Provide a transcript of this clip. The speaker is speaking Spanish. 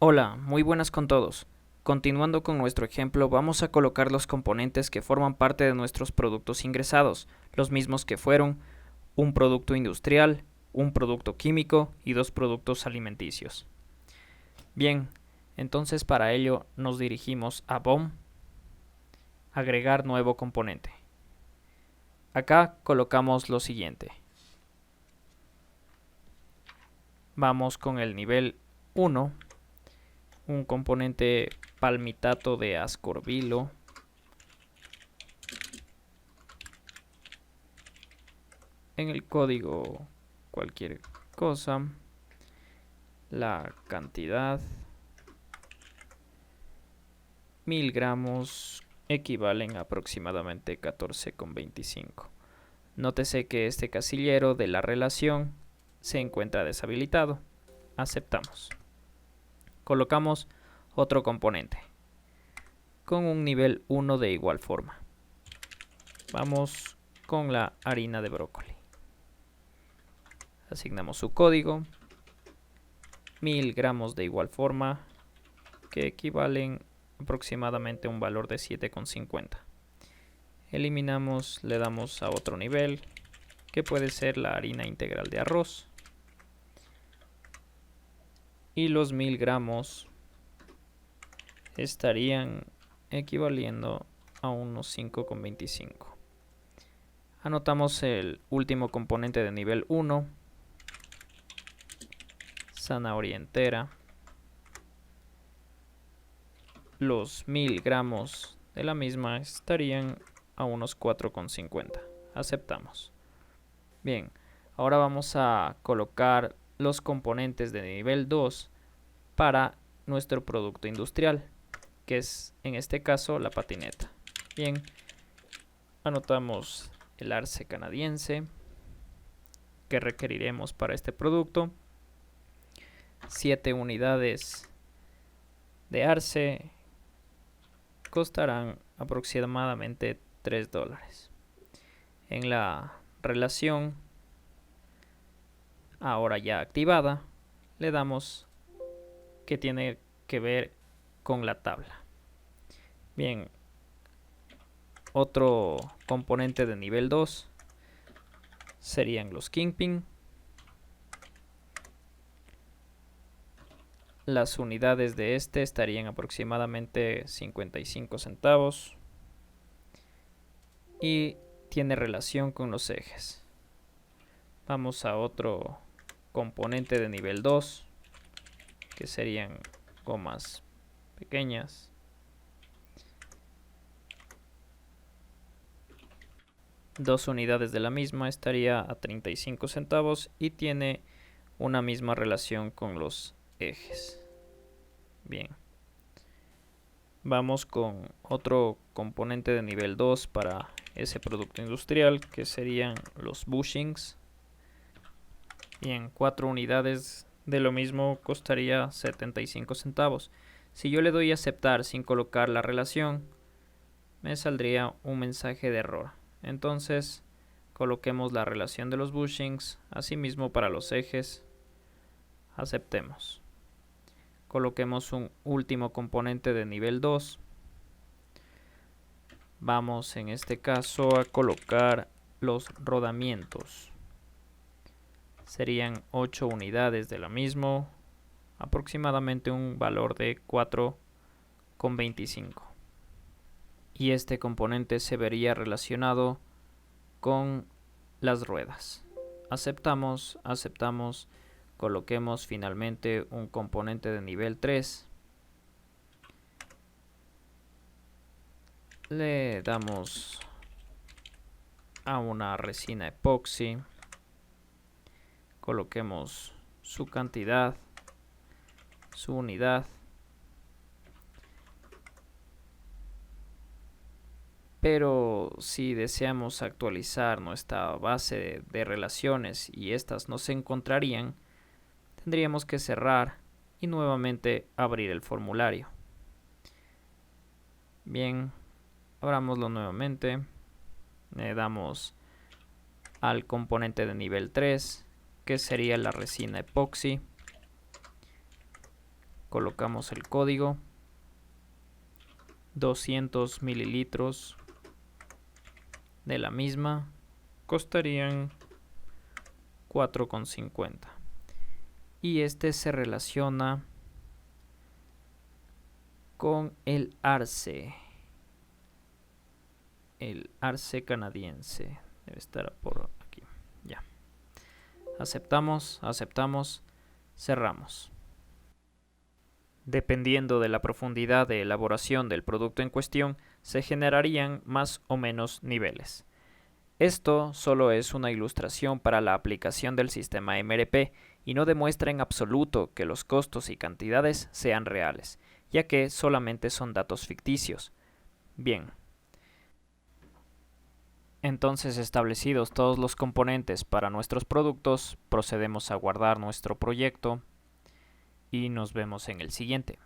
Hola, muy buenas con todos. Continuando con nuestro ejemplo, vamos a colocar los componentes que forman parte de nuestros productos ingresados, los mismos que fueron un producto industrial, un producto químico y dos productos alimenticios. Bien, entonces para ello nos dirigimos a BOM, agregar nuevo componente. Acá colocamos lo siguiente. Vamos con el nivel 1, un componente palmitato de ascorbilo. En el código cualquier cosa, la cantidad, 1000 gramos equivalen a aproximadamente 14,25. Nótese que este casillero de la relación se encuentra deshabilitado. Aceptamos. Colocamos otro componente con un nivel 1 de igual forma. Vamos con la harina de brócoli. Asignamos su código, 1000 gramos de igual forma, que equivalen aproximadamente a un valor de 7,50. Eliminamos, le damos a otro nivel, que puede ser la harina integral de arroz. Y los 1000 gramos estarían equivaliendo a unos 5,25. Anotamos el último componente de nivel 1, zanahoria entera. Los 1000 gramos de la misma estarían a unos 4,50. Aceptamos. Bien, ahora vamos a colocar los componentes de nivel 2 para nuestro producto industrial, que es en este caso la patineta. Bien, anotamos el arce canadiense que requeriremos para este producto, 7 unidades de arce costarán aproximadamente $3. En la relación ahora ya activada, le damos que tiene que ver con la tabla. Bien, otro componente de nivel 2 serían los kingpin. Las unidades de este estarían aproximadamente 55 centavos y tiene relación con los ejes. Vamos a otro componente de nivel 2 que serían gomas pequeñas. Dos unidades de la misma estaría a 35 centavos y tiene una misma relación con los ejes. Bien, vamos con otro componente de nivel 2 para ese producto industrial que serían los bushings. Bien, 4 unidades de lo mismo costaría 75 centavos. Si yo le doy a aceptar sin colocar la relación, me saldría un mensaje de error. Entonces, coloquemos la relación de los bushings, asimismo para los ejes. Aceptemos. Coloquemos un último componente de nivel 2. Vamos en este caso a colocar los rodamientos. Serían 8 unidades de lo mismo, aproximadamente un valor de 4,25. Y este componente se vería relacionado con las ruedas. Aceptamos. Coloquemos finalmente un componente de nivel 3. Le damos a una resina epoxi. Coloquemos su cantidad, su unidad. Pero si deseamos actualizar nuestra base de relaciones y estas no se encontrarían, tendríamos que cerrar y nuevamente abrir el formulario. Bien, abrámoslo nuevamente. Le damos al componente de nivel 3, que sería la resina epoxi. colocamos el código, 200 mililitros de la misma costarían 4,50 y este se relaciona con el arce canadiense, debe estar por aquí. Ya, aceptamos, cerramos. Dependiendo de la profundidad de elaboración del producto en cuestión, se generarían más o menos niveles. Esto solo es una ilustración para la aplicación del sistema MRP y no demuestra en absoluto que los costos y cantidades sean reales, ya que solamente son datos ficticios. Bien. Entonces, establecidos todos los componentes para nuestros productos, procedemos a guardar nuestro proyecto y nos vemos en el siguiente.